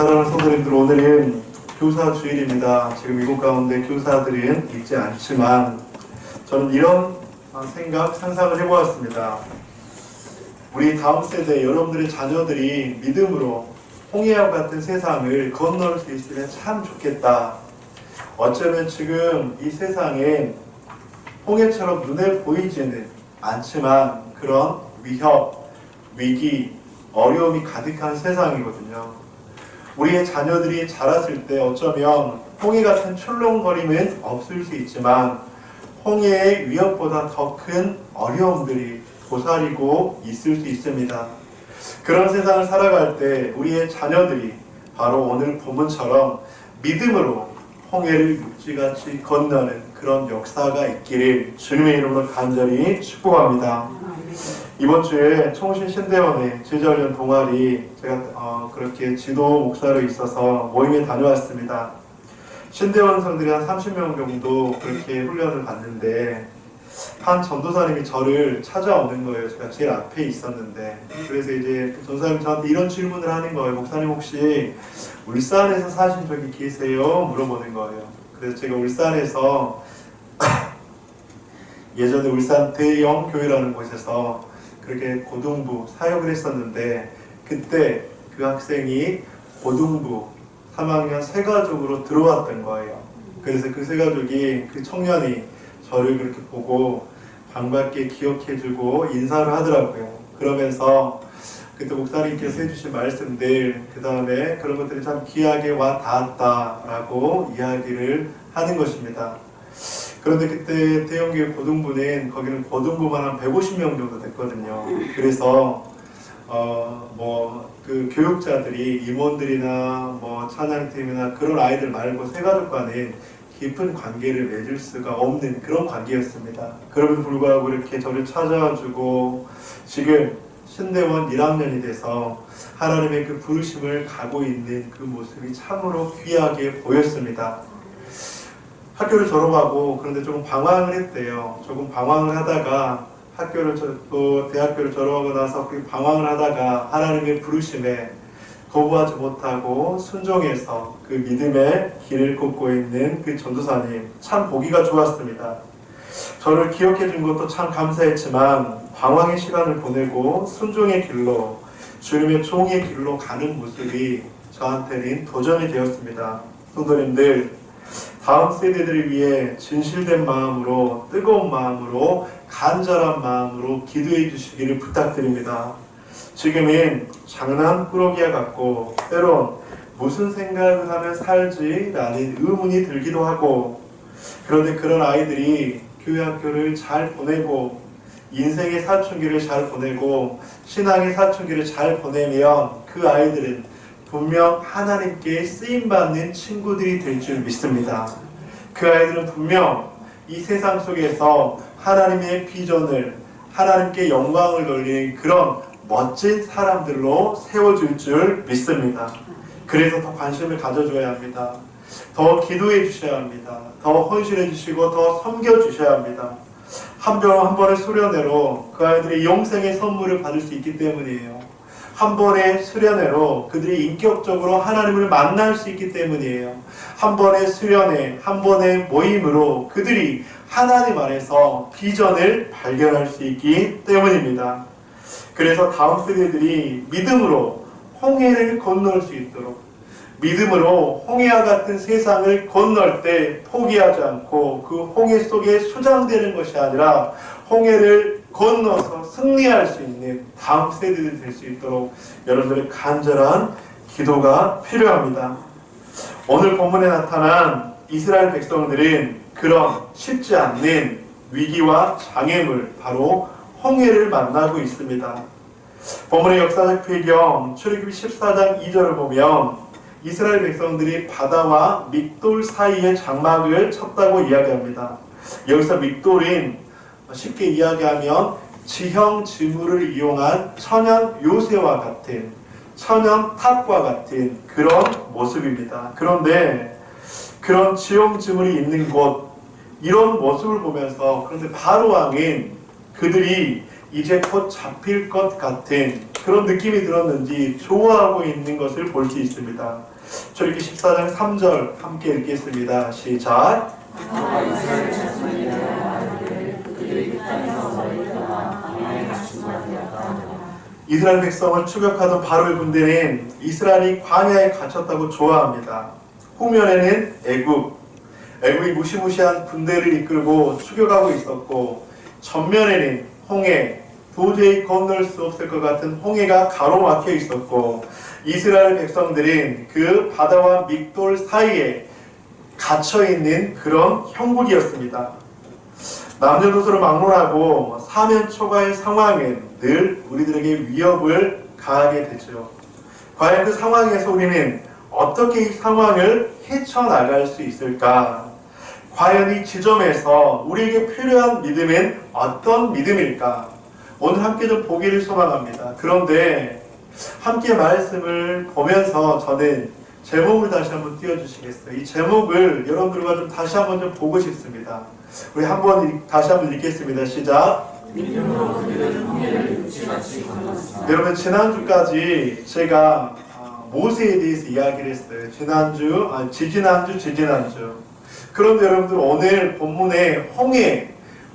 사랑하는 성도님들, 오늘은 교사 주일입니다. 지금 이곳 가운데 교사들은 있지 않지만 저는 이런 상상을 해보았습니다. 우리 다음 세대 여러분들의 자녀들이 믿음으로 홍해와 같은 세상을 건널 수 있으면 참 좋겠다. 어쩌면 지금 이 세상에 홍해처럼 눈에 보이지는 않지만 그런 위협, 위기, 어려움이 가득한 세상이거든요. 우리의 자녀들이 자랐을 때 어쩌면 홍해 같은 출렁거림은 없을 수 있지만 홍해의 위협보다 더 큰 어려움들이 도사리고 있을 수 있습니다. 그런 세상을 살아갈 때 우리의 자녀들이 바로 오늘 본문처럼 믿음으로 홍해를 육지같이 건너는 그런 역사가 있기를 주님의 이름으로 간절히 축복합니다. 이번 주에 총신 신대원의 제자훈련 동아리 제가 그렇게 지도 목사로 있어서 모임에 다녀왔습니다. 신대원생들이 한 30명 정도 그렇게 훈련을 받는데 한 전도사님이 저를 찾아오는 거예요. 제가 제일 앞에 있었는데 그래서 이제 그 전도사님이 저한테 이런 질문을 하는 거예요. 목사님 혹시 울산에서 사신 적이 계세요? 물어보는 거예요. 그래서 제가 울산에서 예전에 울산 대영교회라는 곳에서 그렇게 고등부 사역을 했었는데 그때 그 학생이 고등부 3학년 새 가족으로 들어왔던 거예요. 그래서 그 새 가족이 그 청년이 저를 그렇게 보고 반갑게 기억해주고 인사를 하더라고요. 그러면서 그때 목사님께서 해주신 말씀들 그 다음에 그런 것들이 참 귀하게 와 닿았다라고 이야기를 하는 것입니다. 그런데 그때 대형교회 고등부는 거기는 고등부만 한 150명 정도 됐거든요. 그래서 그 교육자들이 임원들이나 찬양팀이나 그런 아이들 말고 새가족과는 깊은 관계를 맺을 수가 없는 그런 관계였습니다. 그럼에도 불구하고 이렇게 저를 찾아와주고 지금 신대원 1학년이 돼서 하나님의 그 부르심을 가고 있는 그 모습이 참으로 귀하게 보였습니다. 학교를 졸업하고 그런데 조금 방황을 했대요. 조금 방황을 하다가 대학교를 졸업하고 나서 그 방황을 하다가 하나님의 부르심에 거부하지 못하고 순종해서 그 믿음의 길을 걷고 있는 그 전도사님 참 보기가 좋았습니다. 저를 기억해 준 것도 참 감사했지만 방황의 시간을 보내고 순종의 길로 주님의 종의 길로 가는 모습이 저한테는 도전이 되었습니다. 성도님들, 다음 세대들을 위해 진실된 마음으로 뜨거운 마음으로 간절한 마음으로 기도해 주시기를 부탁드립니다. 지금은 장난꾸러기와 같고 때론 무슨 생각을 하며 살지 라는 의문이 들기도 하고 그런데 그런 아이들이 교회 학교를 잘 보내고 인생의 사춘기를 잘 보내고 신앙의 사춘기를 잘 보내면 그 아이들은 분명 하나님께 쓰임받는 친구들이 될 줄 믿습니다. 그 아이들은 분명 이 세상 속에서 하나님의 비전을 하나님께 영광을 돌리는 그런 멋진 사람들로 세워줄 줄 믿습니다. 그래서 더 관심을 가져줘야 합니다. 더 기도해 주셔야 합니다. 더 헌신해 주시고 더 섬겨 주셔야 합니다. 한 번의 수련회로 그 아이들이 영생의 선물을 받을 수 있기 때문이에요. 한 번의 수련회로 그들이 인격적으로 하나님을 만날 수 있기 때문이에요. 한 번의 수련회, 한 번의 모임으로 그들이 하나님 안에서 비전을 발견할 수 있기 때문입니다. 그래서 다음 세대들이 믿음으로 홍해를 건널 수 있도록 믿음으로 홍해와 같은 세상을 건널 때 포기하지 않고 그 홍해 속에 수장되는 것이 아니라 홍해를 건너서 승리할 수 있는 다음 세대들이 될 수 있도록 여러분들의 간절한 기도가 필요합니다. 오늘 본문에 나타난 이스라엘 백성들은 그런 쉽지 않는 위기와 장애물 바로 홍해를 만나고 있습니다. 본문의 역사적 배경 출애굽기 14장 2절을 보면 이스라엘 백성들이 바다와 믹돌 사이에 장막을 쳤다고 이야기합니다. 여기서 믹돌은 쉽게 이야기하면 지형 지물을 이용한 천연 요새와 같은 천연 탑과 같은 그런 모습입니다. 그런데 그런 지형 지물이 있는 곳 이런 모습을 보면서 그런데 바로 왕은 그들이 이제 곧 잡힐 것 같은 그런 느낌이 들었는지 좋아하고 있는 것을 볼 수 있습니다. 출애굽기 14장 3절 함께 읽겠습니다. 시작. 이스라엘 백성을 추격하던 바로의 군대는 이스라엘이 광야에 갇혔다고 좋아합니다. 후면에는 애굽이 무시무시한 군대를 이끌고 추격하고 있었고, 전면에는 홍해, 도저히 건널 수 없을 것 같은 홍해가 가로막혀 있었고, 이스라엘 백성들은 그 바다와 믹돌 사이에 갇혀있는 그런 형국이었습니다. 남녀노소를 막론하고 사면초가의 상황은 늘 우리들에게 위협을 가하게 되죠. 과연 그 상황에서 우리는 어떻게 이 상황을 헤쳐나갈 수 있을까? 과연 이 지점에서 우리에게 필요한 믿음은 어떤 믿음일까? 오늘 함께 좀 보기를 소망합니다. 그런데 함께 말씀을 보면서 저는 제목을 다시 한번 띄워주시겠어요? 이 제목을 여러분들과 좀 다시 한번 좀 보고 싶습니다. 우리 다시 한번 읽겠습니다. 시작. 여러분, 지난주까지 제가 모세에 대해서 이야기를 했어요. 지지난주. 그런데 여러분들 오늘 본문에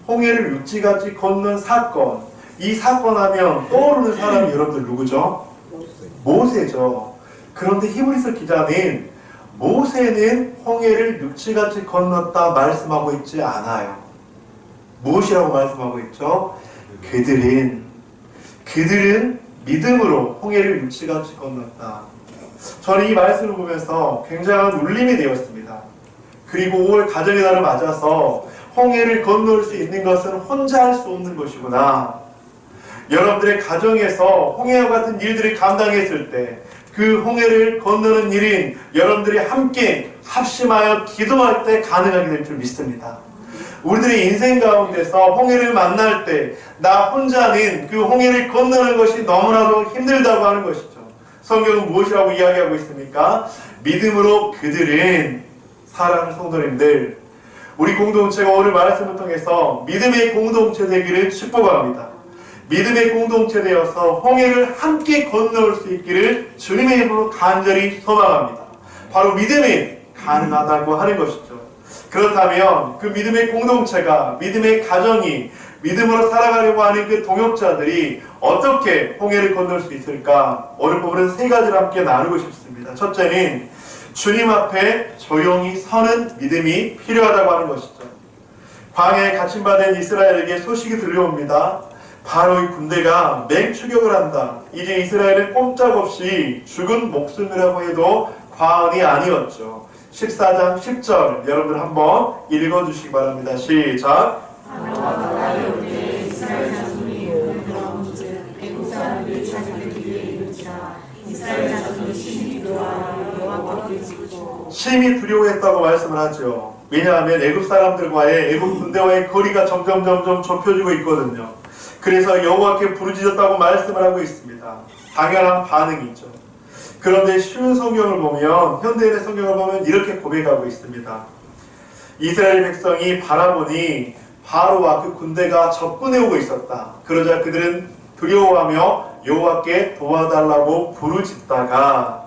홍해를 육지같이 건넌 사건, 이 사건 하면 떠오르는 사람이 여러분들 누구죠? 모세죠. 그런데 히브리서 기자는 모세는 홍해를 육지같이 건넜다 말씀하고 있지 않아요. 무엇이라고 말씀하고 있죠? 그들은 믿음으로 홍해를 육지같이 건넜다. 저는 이 말씀을 보면서 굉장한 울림이 되었습니다. 그리고 5월 가정의 날을 맞아서 홍해를 건널 수 있는 것은 혼자 할 수 없는 것이구나. 여러분들의 가정에서 홍해와 같은 일들을 감당했을 때 그 홍해를 건너는 일인 여러분들이 함께 합심하여 기도할 때 가능하게 될 줄 믿습니다. 우리들의 인생 가운데서 홍해를 만날 때 나 혼자는 그 홍해를 건너는 것이 너무나도 힘들다고 하는 것이죠. 성경은 무엇이라고 이야기하고 있습니까? 믿음으로 그들은, 사랑하는 성도님들, 우리 공동체가 오늘 말씀을 통해서 믿음의 공동체 되기를 축복합니다. 믿음의 공동체 되어서 홍해를 함께 건너올 수 있기를 주님의 이름으로 간절히 소망합니다. 바로 믿음이 가능하다고 하는 것이죠. 그렇다면 그 믿음의 공동체가, 믿음의 가정이, 믿음으로 살아가려고 하는 그 동역자들이 어떻게 홍해를 건널 수 있을까? 오늘 부분은 세 가지를 함께 나누고 싶습니다. 첫째는 주님 앞에 조용히 서는 믿음이 필요하다고 하는 것이죠. 광야에 갇힌받은 이스라엘에게 소식이 들려옵니다. 바로 이 군대가 맹추격을 한다. 이제 이스라엘은 꼼짝없이 죽은 목숨이라고 해도 과언이 아니었죠. 14장 10절 여러분들 한번 읽어주시기 바랍니다. 시작. 심히 두려워했다고 말씀을 하죠. 왜냐하면 애굽 사람들과의, 애굽 군대와의 거리가 점점 좁혀지고 있거든요. 그래서 여호와께 부르짖었다고 말씀을 하고 있습니다. 당연한 반응이죠. 그런데 쉬운 성경을 보면, 현대인의 성경을 보면 이렇게 고백하고 있습니다. 이스라엘 백성이 바라보니 바로와 그 군대가 접근해 오고 있었다. 그러자 그들은 두려워하며 여호와께 도와달라고 부르짖다가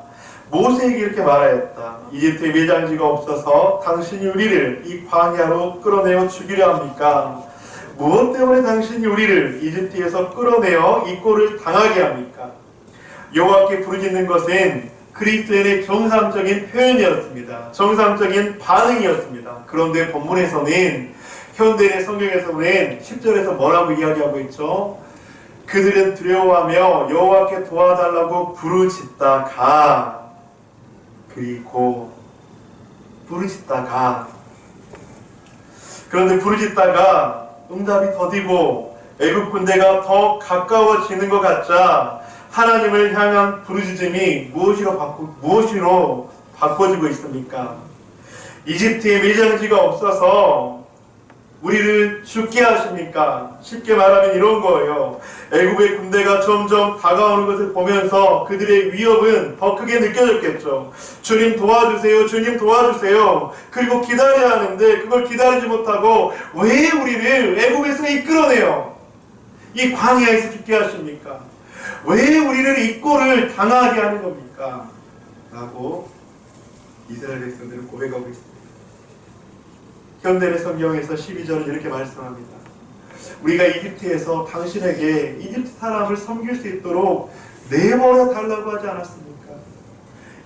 모세에게 이렇게 말하였다. 이집트에 매장지가 없어서 당신이 우리를 이 광야로 끌어내어 죽이려 합니까? 무엇 때문에 당신이 우리를 이집트에서 끌어내어 이 꼴을 당하게 합니까? 여호와께 부르짖는 것은 그리스도인의 정상적인 표현이었습니다. 정상적인 반응이었습니다. 그런데 본문에서는, 현대의 성경에서는 10절에서 뭐라고 이야기하고 있죠? 그들은 두려워하며 여호와께 도와달라고 부르짖다가, 그리고 그런데 부르짖다가 응답이 더디고 애굽 군대가 더 가까워지는 것 같자 하나님을 향한 부르짖음이 무엇으로 바꿔지고 있습니까? 이집트에 매장지가 없어서 우리를 죽게 하십니까? 쉽게 말하면 이런 거예요. 애굽의 군대가 점점 다가오는 것을 보면서 그들의 위협은 더 크게 느껴졌겠죠. 주님 도와주세요, 주님 도와주세요. 그리고 기다려야 하는데 그걸 기다리지 못하고 왜 우리를 애굽에서 이끌어내요? 이 광야에서 죽게 하십니까? 왜 우리를 이 꼴을 당하게 하는 겁니까? 라고 이스라엘 백성들은 고백하고 있습니다. 현대의 성경에서 12절은 이렇게 말씀합니다. 우리가 이집트에서 당신에게 이집트 사람을 섬길 수 있도록 내버려 달라고 하지 않았습니까?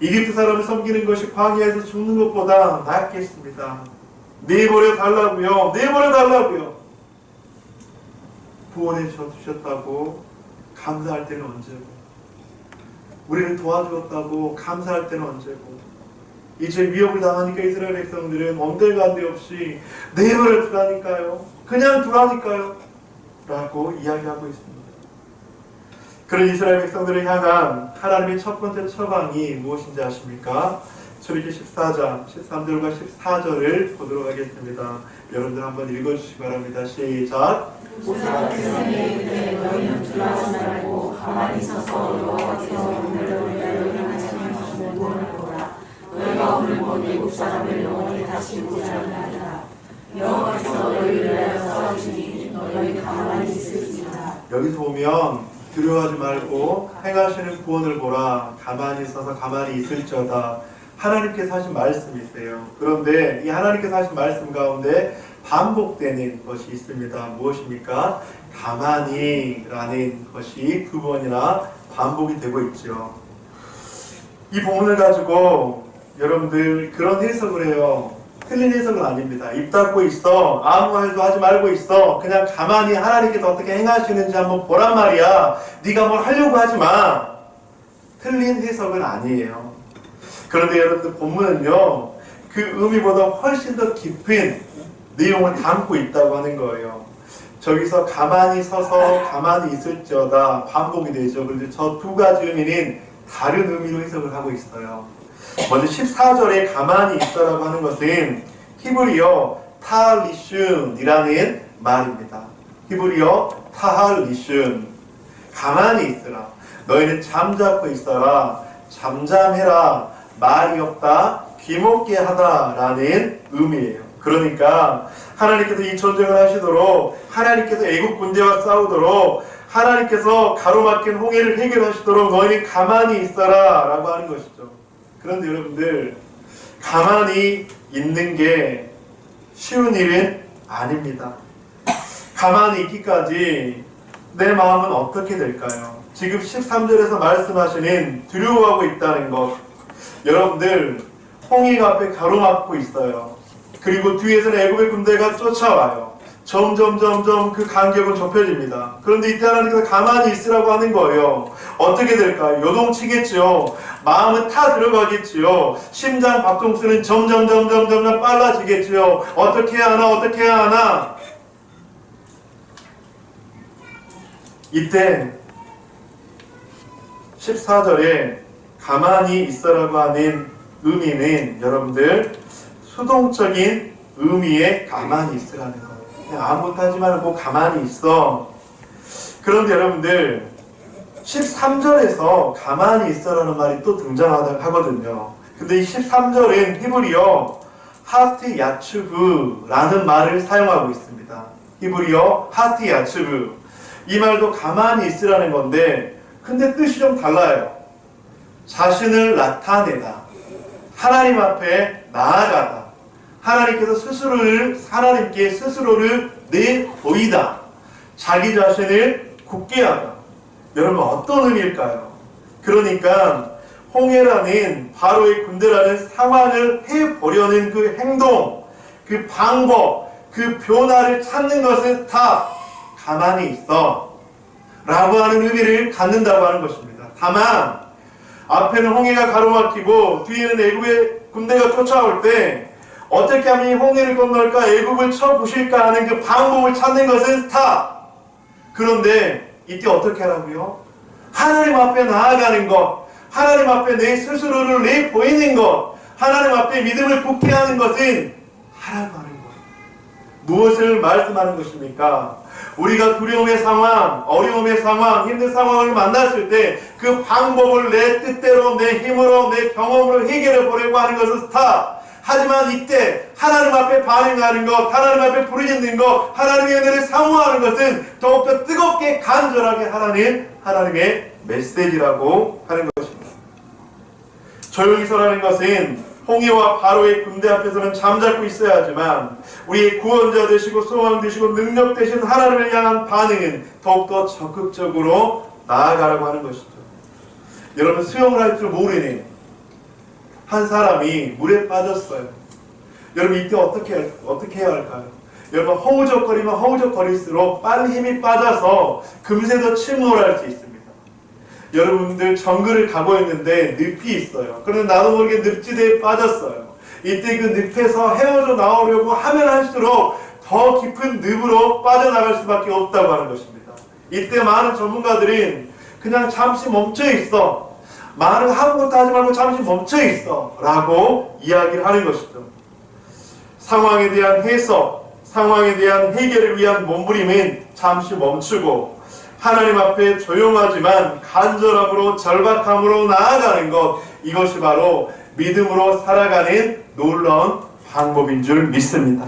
이집트 사람을 섬기는 것이 광야에서 죽는 것보다 낫겠습니다. 내버려 달라고요. 내버려 달라고요. 구원해 주셨다고 감사할 때는 언제고, 우리를 도와주었다고 감사할 때는 언제고, 이제 위협을 당하니까 이스라엘 백성들은 온데간데 없이 내버려 두라니까요, 그냥 두라니까요 라고 이야기하고 있습니다. 그런 이스라엘 백성들을 향한 하나님의 첫 번째 처방이 무엇인지 아십니까? 출애굽기 14장 13절과 14절을 보도록 하겠습니다. 여러분들 한번 읽어주시기 바랍니다. 시작. 모세가 백성에게 너희는 두려워하지 말고 가만히 서서 여호와께서 오늘 너희를 향하시는 구원을 보라. 너희가 오늘 본 애굽 사람을 영원히 다시 보지 아니하리라. 여호와께서 너희를 위하여 싸우시니 너희 가만히 있을지어다. 여기서 보면 두려워하지 말고 행하시는 구원을 보라. 가만히 있어서 가만히 있을지어다. 하나님께서 하신 말씀이세요. 그런데 이 하나님께서 하신 말씀 가운데 반복되는 것이 있습니다. 무엇입니까? 가만히 라는 것이 두 번이나 반복이 되고 있죠. 이 본문을 가지고 여러분들 그런 해석을 해요. 틀린 해석은 아닙니다. 입 닫고 있어, 아무 말도 하지 말고 있어, 그냥 가만히 하나님께서 어떻게 행하시는지 한번 보란 말이야. 네가 뭘 하려고 하지 마. 틀린 해석은 아니에요. 그런데 여러분들 본문은요, 그 의미보다 훨씬 더 깊은 내용을 담고 있다고 하는 거예요. 저기서 가만히 서서 가만히 있을지어다 반복이 되죠. 그런데 저 두 가지 의미는 다른 의미로 해석을 하고 있어요. 먼저 14절에 가만히 있어라고 하는 것은 히브리어 타할리슌이라는 말입니다. 히브리어 타할리슌, 가만히 있으라, 너희는 잠자코 있어라, 잠잠해라, 말이 없다, 귀먹게 하다라는 의미예요. 그러니까 하나님께서 이 전쟁을 하시도록, 하나님께서 애국 군대와 싸우도록, 하나님께서 가로막힌 홍해를 해결하시도록 너희는 가만히 있어라 라고 하는 것이죠. 그런데 여러분들, 가만히 있는 게 쉬운 일은 아닙니다. 가만히 있기까지 내 마음은 어떻게 될까요? 지금 13절에서 말씀하시는 두려워하고 있다는 것, 여러분들 홍해가 앞에 가로막고 있어요. 그리고 뒤에서는 애굽의 군대가 쫓아와요. 점점 그 간격은 좁혀집니다. 그런데 이때 하나님께서 가만히 있으라고 하는 거예요. 어떻게 될까요? 요동치겠죠. 마음은 타 들어가겠지요. 심장 박동수는 점점 빨라지겠지요. 어떻게 해야 하나. 이때 14절에 가만히 있으라고 하는 의미는 여러분들 수동적인 의미의 가만히 있으라는 거예요. 그냥 아무것도 하지 말고 가만히 있어. 그런데 여러분들 13절에서 가만히 있어라는 말이 또 등장하거든요. 근데 이 13절은 히브리어 하트 야츠브라는 말을 사용하고 있습니다. 히브리어 하트 야츠브. 이 말도 가만히 있으라는 건데, 근데 뜻이 좀 달라요. 자신을 나타내다, 하나님 앞에 나아가다, 하나님께 스스로를 내보이다, 자기 자신을 굳게 하다. 여러분 어떤 의미일까요? 그러니까 홍해라는 바로의 군대라는 상황을 해보려는 그 행동, 그 방법, 그 변화를 찾는 것은 다 가만히 있어 라고 하는 의미를 갖는다고 하는 것입니다. 다만 앞에는 홍해가 가로막히고 뒤에는 애굽의 군대가 쫓아올 때 어떻게 하면 이 홍해를 건널까, 애굽을 쳐부실까 하는 그 방법을 찾는 것은 다. 그런데 이때 어떻게 하라고요? 하나님 앞에 나아가는 것, 하나님 앞에 내 스스로를 내보이는 것, 하나님 앞에 믿음을 굳게 하는 것은 하라고 하는 것. 무엇을 말씀하는 것입니까? 우리가 두려움의 상황, 어려움의 상황, 힘든 상황을 만났을 때 그 방법을 내 뜻대로, 내 힘으로, 내 경험으로 해결해 보려고 하는 것은 다. 하지만 이때 하나님 앞에 반응하는 것, 하나님 앞에 부르짖는 것, 하나님의 은혜를 사모하는 것은 더욱더 뜨겁게 간절하게 하나님의 메시지라고 하는 것입니다. 조용히 서라는 것은 홍해와 바로의 군대 앞에서는 잠자고 있어야 하지만 우리의 구원자 되시고 소망 되시고 능력 되신 하나님을 향한 반응은 더욱더 적극적으로 나아가라고 하는 것이죠. 여러분, 수영을 할 줄 모르는 한 사람이 물에 빠졌어요. 여러분, 이때 어떻게 해야 할까요? 여러분, 허우적거리면 허우적거릴수록 빨리 힘이 빠져서 금세 더 침몰할 수 있습니다. 여러분들 정글을 가고 있는데 늪이 있어요. 그런데 나도 모르게 늪지대에 빠졌어요. 이때 그 늪에서 헤어져 나오려고 하면 할수록 더 깊은 늪으로 빠져나갈 수밖에 없다고 하는 것입니다. 이때 많은 전문가들은 그냥 잠시 멈춰 있어, 말을 아무것도 하지 말고 잠시 멈춰 있어 라고 이야기를 하는 것이죠. 상황에 대한 해석, 상황에 대한 해결을 위한 몸부림은 잠시 멈추고 하나님 앞에 조용하지만 간절함으로 절박함으로 나아가는 것, 이것이 바로 믿음으로 살아가는 놀라운 방법인 줄 믿습니다.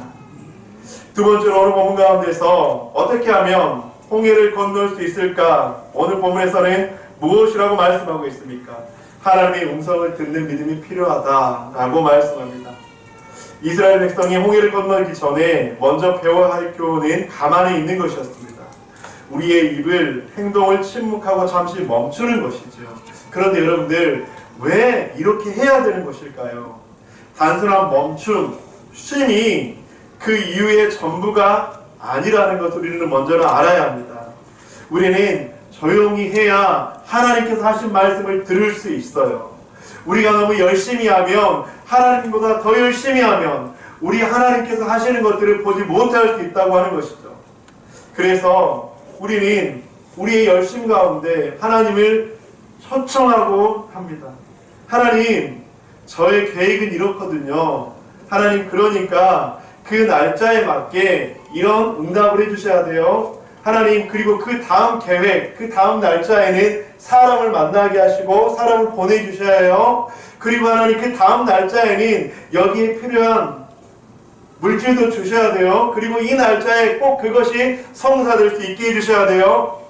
두 번째로 오늘 본문 가운데서 어떻게 하면 홍해를 건널 수 있을까? 오늘 본문에서는 무엇이라고 말씀하고 있습니까? 하나님의 음성을 듣는 믿음이 필요하다라고 말씀합니다. 이스라엘 백성이 홍해를 건너기 전에 먼저 배워야 할 교훈은 가만히 있는 것이었습니다. 우리의 입을, 행동을 침묵하고 잠시 멈추는 것이죠. 그런데 여러분들, 왜 이렇게 해야 되는 것일까요? 단순한 멈춤, 쉼이 그 이후의 전부가 아니라는 것을 우리는 먼저는 알아야 합니다. 우리는 조용히 해야 하나님께서 하신 말씀을 들을 수 있어요. 우리가 너무 열심히 하면, 하나님보다 더 열심히 하면 우리 하나님께서 하시는 것들을 보지 못할 수 있다고 하는 것이죠. 그래서 우리는 우리의 열심 가운데 하나님을 초청하고 합니다. 하나님, 저의 계획은 이렇거든요. 하나님, 그러니까 그 날짜에 맞게 이런 응답을 해주셔야 돼요. 하나님, 그리고 그 다음 계획, 그 다음 날짜에는 사람을 만나게 하시고 사람을 보내주셔야 해요. 그리고 하나님, 그 다음 날짜에는 여기에 필요한 물질도 주셔야 돼요. 그리고 이 날짜에 꼭 그것이 성사될 수 있게 해주셔야 돼요.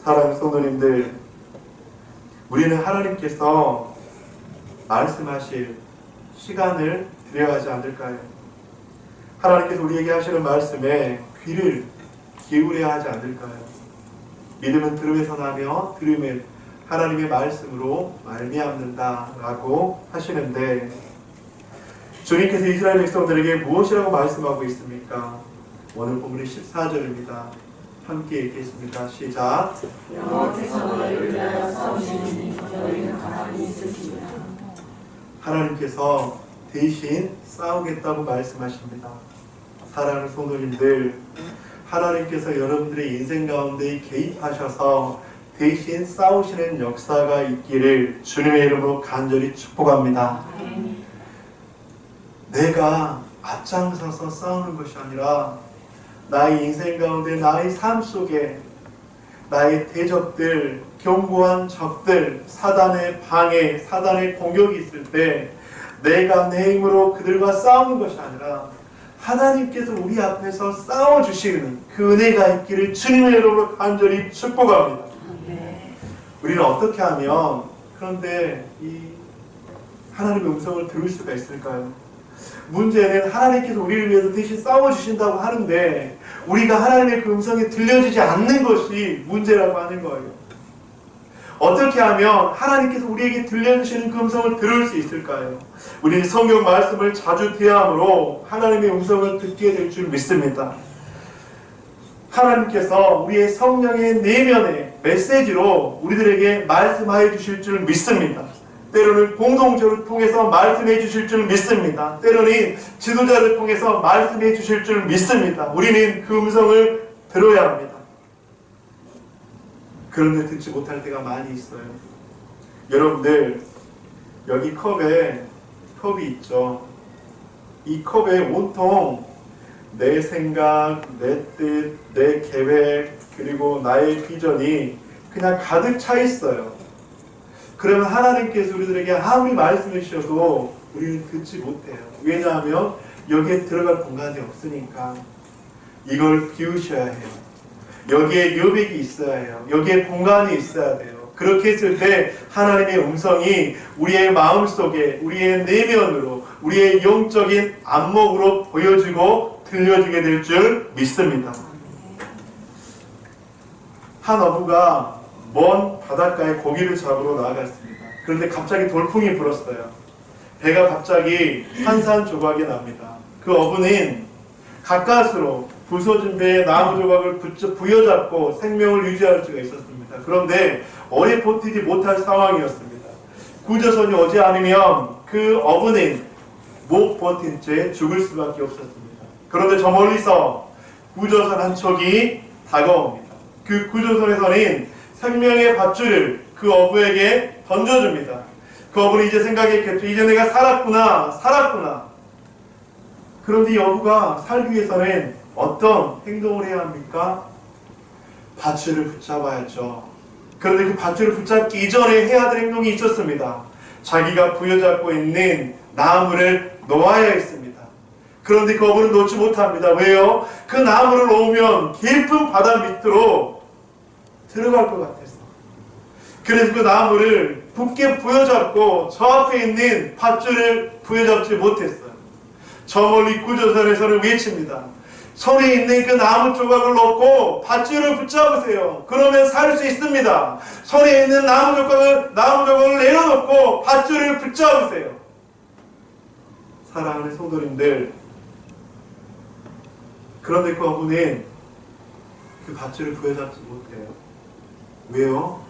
사랑하는 성도님들, 우리는 하나님께서 말씀하실 시간을 드려야 하지 않을까요? 하나님께서 우리에게 하시는 말씀에 귀를 기울여야 하지 않을까요? 믿음은 들음에서 나며 들음은 하나님의 말씀으로 말미암는다라고 하시는데, 주님께서 이스라엘 백성들에게 무엇이라고 말씀하고 있습니까? 오늘 본문의 14절입니다. 함께 읽겠습니다. 시작. 여호와께서 너희를 위하여 싸우시니 너희는 가만히 있으시리라. 하나님께서 대신 싸우겠다고 말씀하십니다. 사랑하는 성도님들, 하나님께서 여러분들의 인생 가운데 개입하셔서 대신 싸우시는 역사가 있기를 주님의 이름으로 간절히 축복합니다. 내가 앞장서서 싸우는 것이 아니라 나의 인생 가운데, 나의 삶 속에 나의 대적들, 견고한 적들, 사단의 방해, 사단의 공격이 있을 때 내가 내 힘으로 그들과 싸우는 것이 아니라 하나님께서 우리 앞에서 싸워주시는 그 은혜가 있기를 주님의 이름으로 간절히 축복합니다. 우리는 어떻게 하면 그런데 이 하나님의 음성을 들을 수가 있을까요? 문제는 하나님께서 우리를 위해서 대신 싸워주신다고 하는데 우리가 하나님의 그 음성이 들려지지 않는 것이 문제라고 하는 거예요. 어떻게 하면 하나님께서 우리에게 들려주시는 그 음성을 들을 수 있을까요? 우리는 성경 말씀을 자주 대함으로 하나님의 음성을 듣게 될 줄 믿습니다. 하나님께서 우리의 성령의 내면의 메시지로 우리들에게 말씀하여 주실 줄 믿습니다. 때로는 공동체를 통해서 말씀해 주실 줄 믿습니다. 때로는 지도자를 통해서 말씀해 주실 줄 믿습니다. 우리는 그 음성을 들어야 합니다. 그런데 듣지 못할 때가 많이 있어요. 여러분들, 여기 컵이 있죠. 이 컵에 온통 내 생각, 내 뜻, 내 계획, 그리고 나의 비전이 그냥 가득 차 있어요. 그러면 하나님께서 우리들에게 아무리 말씀해 주셔도 우리는 듣지 못해요. 왜냐하면 여기에 들어갈 공간이 없으니까. 이걸 비우셔야 해요. 여기에 여백이 있어야 해요. 여기에 공간이 있어야 돼요. 그렇게 했을 때 하나님의 음성이 우리의 마음속에, 우리의 내면으로, 우리의 영적인 안목으로 보여지고 들려지게 될 줄 믿습니다. 한 어부가 먼 바닷가에 고기를 잡으러 나아갔습니다. 그런데 갑자기 돌풍이 불었어요. 배가 갑자기 산산조각이 납니다. 그 어부는 가까스로 부서진 배에 나무 조각을 부여잡고 생명을 유지할 수가 있었습니다. 그런데 오래 버티지 못할 상황이었습니다. 구조선이 오지 않으면 그 어부는 못 버틴 채 죽을 수밖에 없었습니다. 그런데 저 멀리서 구조선 한 척이 다가옵니다. 그 구조선에서는 생명의 밧줄을 그 어부에게 던져줍니다. 그 어부는 이제 생각했겠죠. 이제 내가 살았구나. 그런데 이 어부가 살기 위해서는 어떤 행동을 해야 합니까? 밧줄을 붙잡아야죠. 그런데 그 밧줄을 붙잡기 이전에 해야 될 행동이 있었습니다. 자기가 부여잡고 있는 나무를 놓아야 했습니다. 그런데 그 어부는 놓지 못합니다. 왜요? 그 나무를 놓으면 깊은 바다 밑으로 들어갈 것 같아서. 그래서 그 나무를 굳게 부여잡고 저 앞에 있는 밧줄을 부여잡지 못했어요. 저 멀리 구조선에서는 외칩니다. 손에 있는 그 나무 조각을 놓고 밧줄을 붙잡으세요. 그러면 살 수 있습니다. 손에 있는 나무 조각을 내려놓고 밧줄을 붙잡으세요. 사랑하는 성도님들, 그런데 그 어부는 그 밧줄을 부여잡지 못해요. 왜요?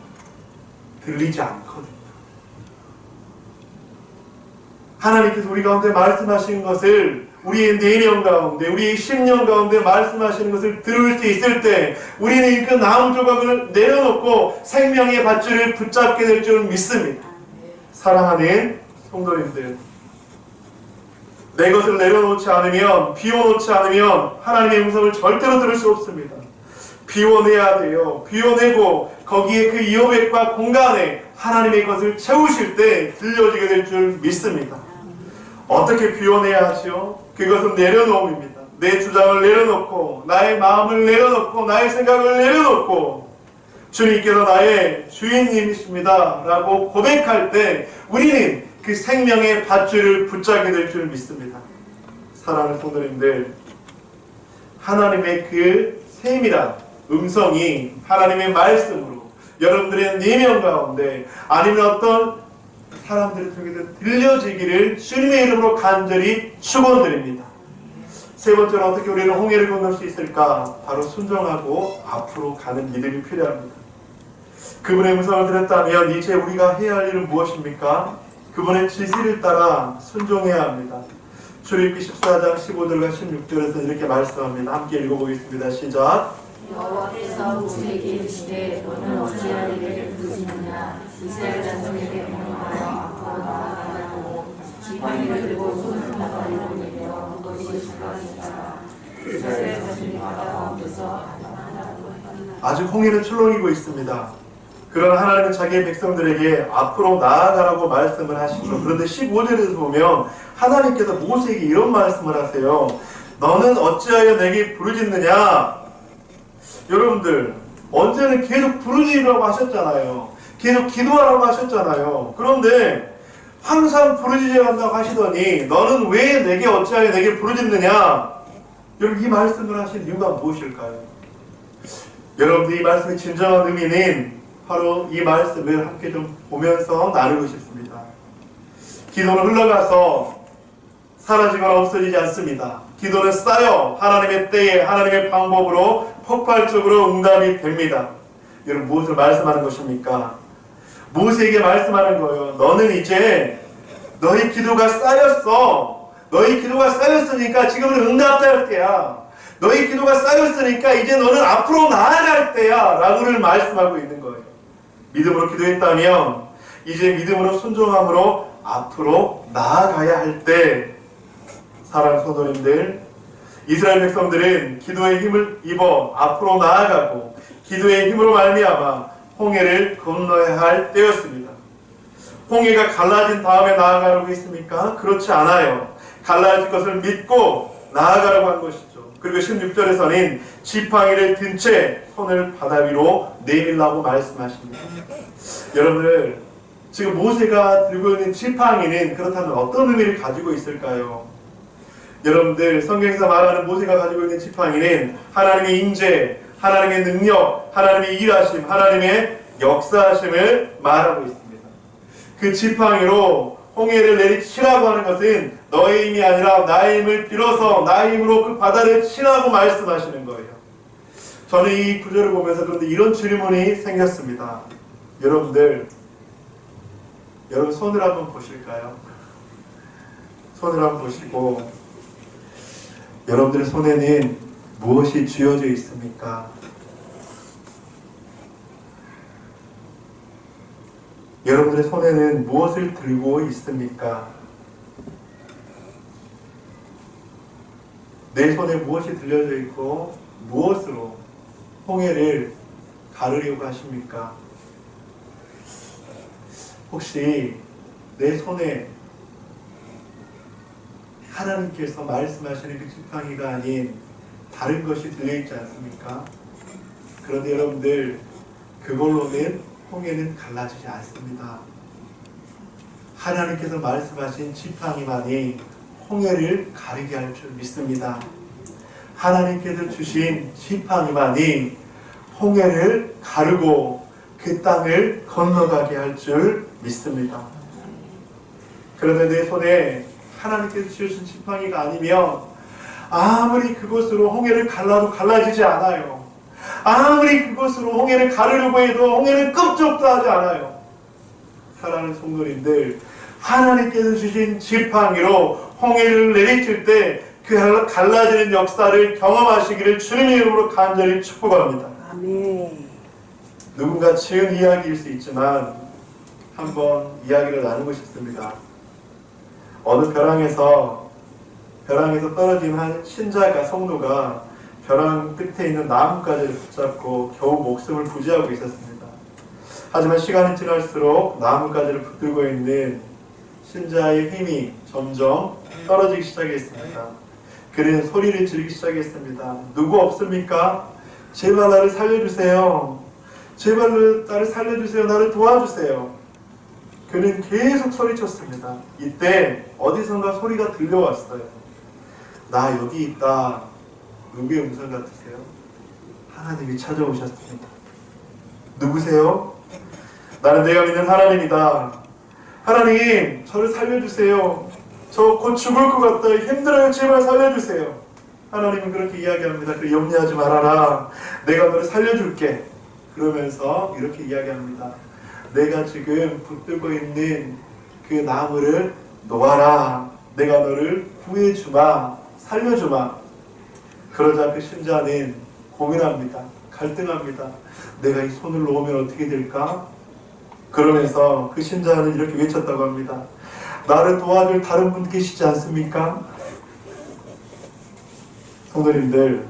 들리지 않거든요. 하나님께서 우리 가운데 말씀하시는 것을 우리의 내면 가운데, 우리의 심령 가운데 말씀하시는 것을 들을 수 있을 때 우리는 그 나무 조각을 내려놓고 생명의 밧줄을 붙잡게 될 줄 믿습니다. 사랑하는 성도님들, 내 것을 내려놓지 않으면, 비워놓지 않으면 하나님의 음성을 절대로 들을 수 없습니다. 비워내야 돼요. 비워내고 거기에 그 여백과 공간에 하나님의 것을 채우실 때 들려지게 될 줄 믿습니다. 어떻게 비워내야 하죠? 그것은 내려놓음입니다. 내 주장을 내려놓고, 나의 마음을 내려놓고, 나의 생각을 내려놓고, 주님께서 나의 주인님이십니다 라고 고백할 때 우리는 그 생명의 밧줄을 붙잡게 될 줄 믿습니다. 사랑하는 성도님들, 하나님의 그 세밀한 음성이 하나님의 말씀으로 여러분들의 내면 가운데, 아니면 어떤 사람들의 통해서 들려지기를 주님의 이름으로 간절히 축원드립니다. 세 번째로 어떻게 우리는 홍해를 건널 수 있을까? 바로 순종하고 앞으로 가는 믿음이 필요합니다. 그분의 음성을 들었다면 이제 우리가 해야 할 일은 무엇입니까? 그분의 지시를 따라 순종해야 합니다. 출애굽기 14장 15절과 16절에서 이렇게 말씀합니다. 함께 읽어보겠습니다. 시작. 여호와께서 모세에게 이르시되 너는 어찌하여 내게 부르짖느냐? 이스라엘 자손에게 명령하여 앞으로 나아가라고 지팡이를 들고 손을 바다로 내밀어 그것이 수강이니라. 이스라엘 자손이 바다 가운데서 아직 홍해는 출렁이고 있습니다. 그러나 하나님은 자기의 백성들에게 앞으로 나아가라고 말씀을 하시죠. 그런데 15절에서 보면 하나님께서 모세에게 이런 말씀을 하세요. 너는 어찌하여 내게 부르짖느냐? 여러분들, 언제는 계속 부르짖으라고 하셨잖아요. 계속 기도하라고 하셨잖아요. 그런데 항상 부르짖어야 한다고 하시더니 너는 왜 내게 어찌하여 내게 부르짖느냐? 여러분, 이 말씀을 하신 이유가 무엇일까요? 여러분들, 이 말씀의 진정한 의미는 바로 이 말씀을 함께 좀 보면서 나누고 싶습니다. 기도는 흘러가서 사라지거나 없어지지 않습니다. 기도는 쌓여 하나님의 때에 하나님의 방법으로 폭발적으로 응답이 됩니다. 여러분, 무엇을 말씀하는 것입니까? 모세에게 말씀하는 거예요. 너는 이제 너희 기도가 쌓였어. 너희 기도가 쌓였으니까 지금은 응답할 때야. 너희 기도가 쌓였으니까 이제 너는 앞으로 나아갈 때야 라고를 말씀하고 있는 거예요. 믿음으로 기도했다면 이제 믿음으로 순종함으로 앞으로 나아가야 할 때, 사랑하는 성도님들, 이스라엘 백성들은 기도의 힘을 입어 앞으로 나아가고 기도의 힘으로 말미암아 홍해를 건너야 할 때였습니다. 홍해가 갈라진 다음에 나아가라고 했습니까? 그렇지 않아요. 갈라질 것을 믿고 나아가라고 한 것이죠. 그리고 16절에서는 지팡이를 든 채 손을 바다 위로 내밀라고 말씀하십니다. 여러분들, 지금 모세가 들고 있는 지팡이는 그렇다면 어떤 의미를 가지고 있을까요? 여러분들, 성경에서 말하는 모세가 가지고 있는 지팡이는 하나님의 인재, 하나님의 능력, 하나님의 일하심, 하나님의 역사하심을 말하고 있습니다. 그 지팡이로 홍해를 내리치라고 하는 것은 너의 힘이 아니라 나의 힘을 빌어서 나의 힘으로 그 바다를 치라고 말씀하시는 거예요. 저는 이 구절을 보면서 그런데 이런 질문이 생겼습니다. 여러분 손을 한번 보실까요? 손을 한번 보시고, 여러분들의 손에는 무엇이 쥐어져 있습니까? 여러분들의 손에는 무엇을 들고 있습니까? 내 손에 무엇이 들려져 있고 무엇으로 홍해를 가르려고 하십니까? 혹시 내 손에 하나님께서 말씀하시는 그 지팡이가 아닌 다른 것이 들려있지 않습니까? 그런데 여러분들, 그걸로는 홍해는 갈라지지 않습니다. 하나님께서 말씀하신 지팡이만이 홍해를 가르게 할 줄 믿습니다. 하나님께서 주신 지팡이만이 홍해를 가르고 그 땅을 건너가게 할 줄 믿습니다. 그런데 내 손에 하나님께서 주신 지팡이가 아니면 아무리 그것으로 홍해를 갈라도 갈라지지 않아요. 아무리 그것으로 홍해를 가르려고 해도 홍해는 끔찍도 하지 않아요. 사랑하는 성도님들, 하나님께서 주신 지팡이로 홍해를 내리칠 때 그 갈라지는 역사를 경험하시기를 주님의 이름으로 간절히 축복합니다. 아멘. 누군가 지은 이야기일 수 있지만 한번 이야기를 나누고 싶습니다. 어느 벼랑에서 떨어진 한 신자가, 성도가 벼랑 끝에 있는 나뭇가지를 붙잡고 겨우 목숨을 부지하고 있었습니다. 하지만 시간이 지날수록 나뭇가지를 붙들고 있는 신자의 힘이 점점 떨어지기 시작했습니다. 그는 소리를 지르기 시작했습니다. 누구 없습니까? 제발 나를 살려주세요. 제발 나를 살려주세요. 나를 도와주세요. 그는 계속 소리쳤습니다. 이때 어디선가 소리가 들려왔어요. 나 여기 있다. 누구의 음성 같으세요? 하나님이 찾아오셨습니다. 누구세요? 나는 내가 믿는 하나님이다. 하나님, 저를 살려주세요. 저 곧 죽을 것 같아요. 힘들어요. 제발 살려주세요. 하나님은 그렇게 이야기합니다. 그래, 염려하지 말아라. 내가 너를 살려줄게. 그러면서 이렇게 이야기합니다. 내가 지금 붙들고 있는 그 나무를 놓아라. 내가 너를 구해주마. 살려주마. 그러자 그 신자는 고민합니다. 갈등합니다. 내가 이 손을 놓으면 어떻게 될까? 그러면서 그 신자는 이렇게 외쳤다고 합니다. 나를 도와줄 다른 분 계시지 않습니까? 성도님들,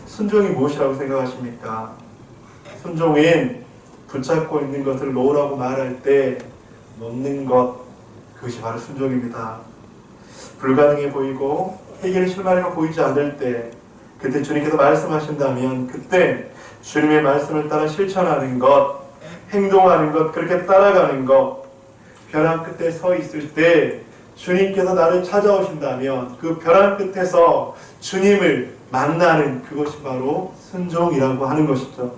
순종이 무엇이라고 생각하십니까? 순종은 붙잡고 있는 것을 놓으라고 말할 때 놓는 것, 그것이 바로 순종입니다. 불가능해 보이고 해결의 실마리가 보이지 않을 때, 그때 주님께서 말씀하신다면 그때 주님의 말씀을 따라 실천하는 것, 행동하는 것, 그렇게 따라가는 것, 벼랑 끝에 서 있을 때 주님께서 나를 찾아오신다면 그 벼랑 끝에서 주님을 만나는 그것이 바로 순종이라고 하는 것이죠.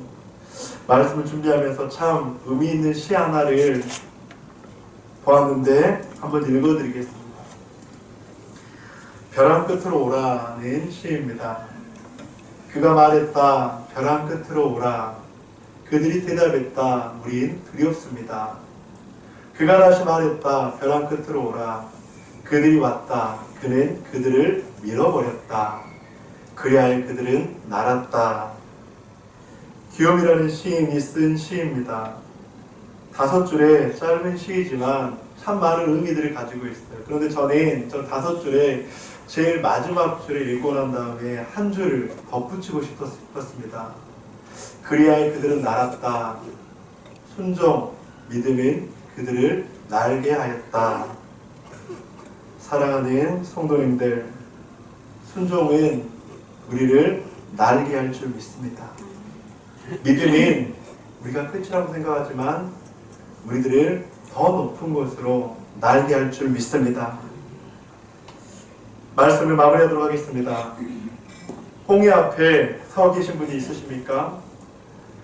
말씀을 준비하면서 참 의미 있는 시 하나를 보았는데 한번 읽어드리겠습니다. 벼랑 끝으로 오라는 시입니다. 그가 말했다. 벼랑 끝으로 오라. 그들이 대답했다. 우린 두렵습니다. 그가 다시 말했다. 벼랑 끝으로 오라. 그들이 왔다. 그는 그들을 밀어버렸다. 그리하여 그들은 날았다. 기욤이라는 시인이 쓴 시입니다. 5줄의 짧은 시이지만 참 많은 의미들을 가지고 있어요. 그런데 저는 저 5줄에 제일 마지막 줄을 읽고 난 다음에 한 줄을 덧붙이고 싶었습니다. 그리하여 그들은 날았다. 순종, 믿음은 그들을 날게 하였다. 사랑하는 성도님들, 순종은 우리를 날게 할 줄 믿습니다. 믿음은 우리가 끝이라고 생각하지만 우리들을 더 높은 곳으로 날게 할 줄 믿습니다. 말씀을 마무리하도록 하겠습니다. 홍해 앞에 서 계신 분이 있으십니까?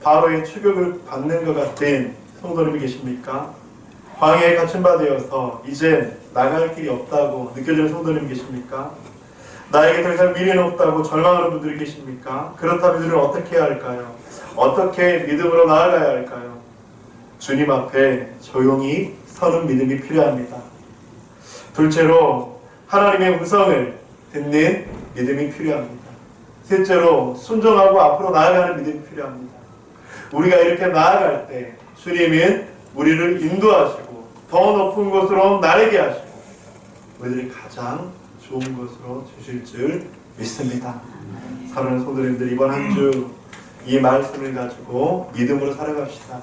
바로의 추격을 받는 것 같은 성도님이 계십니까? 광야에 갇힌 바 되어서 이제 나갈 길이 없다고 느껴지는 성도님이 계십니까? 나에게 더 이상 미래는 없다고 절망하는 분들이 계십니까? 그렇다면 우리는 어떻게 해야 할까요? 어떻게 믿음으로 나아가야 할까요? 주님 앞에 조용히 서는 믿음이 필요합니다. 둘째로 하나님의 음성을 듣는 믿음이 필요합니다. 셋째로 순종하고 앞으로 나아가는 믿음이 필요합니다. 우리가 이렇게 나아갈 때 주님은 우리를 인도하시고 더 높은 곳으로 나르게 하시고 우리들이 가장 좋은 곳으로 주실 줄 믿습니다. 사랑하는 성도님들, 이번 한 주 이 말씀을 가지고 믿음으로 살아갑시다.